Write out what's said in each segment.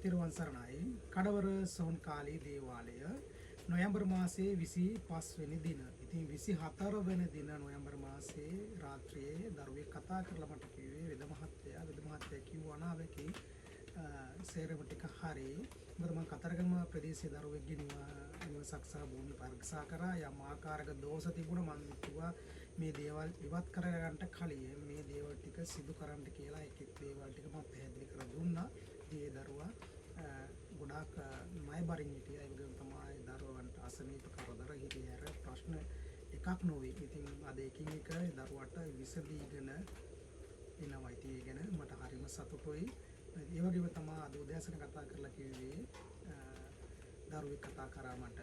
තිරුවන් සරණයි. කඩවර සෝන්කාලී දේවාලය නොවැම්බර් මාසයේ 25 වෙනි දින. ඉතින් 24 වෙනි දින නොවැම්බර් මාසයේ රාත්‍රියේ දරුවෙක් කතා කරලා මට කිව්වේ වෙද මහත්තයා කිව්වා නාවකි සේරම ටික හරි. මොකද මම කතරගම ප්‍රදේශයේ දරුවෙක් නිවසක් සහ භූමි පරීක්ෂා කරා යම් ආකාරයක දෝෂ තිබුණා. මම කිව්වා මේ දේවල් ඉවත් කරගන්න කලින් මේ දේවල් ටික සිදු කරන්න කියලා ඒකේ දේවල් ටික මම පැහැදිලි කර දුන්නා. ඒ දරුවා ගොඩාක් ණයබරින් හිටියා. ඒ වගේම තමයි දරුවන්ට අසනීප කරදර හිටියේ අර ප්‍රශ්න එකක් නොවේ. ඉතින් අද එකින් එක දරුවට විසඳීගෙන එනවා. ඉතින් ඒ ගැන මට හරිම සතුටුයි. ඒ වගේම තමයි අද උදෑසන කතා කරලා කිව්වේ දරුවෙක් කතා කරා මට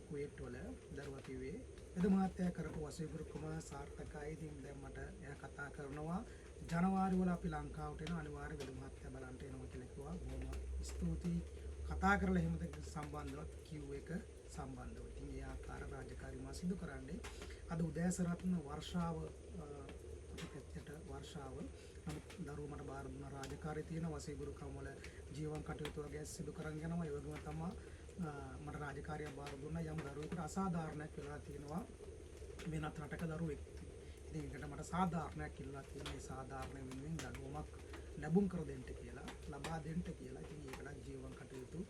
කුවේට් වල දරුවා කිව්වේ එද මහත්තයා කරපු වසීගුරුකම සාර්ථකයි. ඉතින් දැන් මට එයා කතා කරනවා ජනවාරි වල අපි ලංකාවට එන අනිවාර්ය වෙද මහත්තයා බලන්න එනවා කියලා කිව්වා. බොහොම ස්තුතියි කතා කරලා එහෙමද සම්බන්ධවත් කිව් එක සම්බන්ධව. ඉතින් ඒ ආකාර රාජකාරී මා සිදු කරන්නේ අද උදෑසන වර්ෂාව පැත්තට වර්ෂාව දරුවෝ මට බාර දුන්න රාජකාරී තියෙන වසීගුරුකම් වල ජීවන කටයුතු වගේ සිදු කරන් යනවා. ඒ වගේම තමයි මට රාජකාරිය බාර දුන්නා යම් දරුවෙකුට අසාධාරණයක් වෙලා තියෙනවා වෙනත් රටක දරුවෙක්. ඉතින් ඒකට මට සාධාරණයක් ඉල්ලලා තියෙනවා. ඒ සාධාරණ වෙනුවෙන් දඬුවමක් ලැබුම් කර දෙන්න කියලා ලබා දෙන්න කියලා. ඉතින් ඒකට ජීවන කටයුතු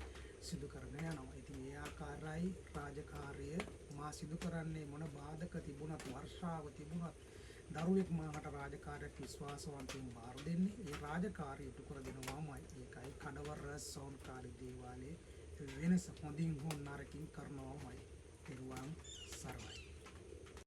සිදු කරගෙන යනවා. ඉතින් ඒ ආකාරයි රාජකාරිය මා සිදු කරන්නේ මොන බාධක තිබුණත් වර්ෂාව තිබුණත් දරුවෙක් මාකට රාජකාරියක් විශ්වාසවන්තයෙන් බාර දෙන්නේ. ඒ රාජකාරිය ඉටු කර දෙනවාමයි. ඒකයි කඩවර සෝන්කාලී දේවාලයේ වෙනස හොඳින් හෝ නරකින් කරනවාමයි. තිරුවන් සරණයි.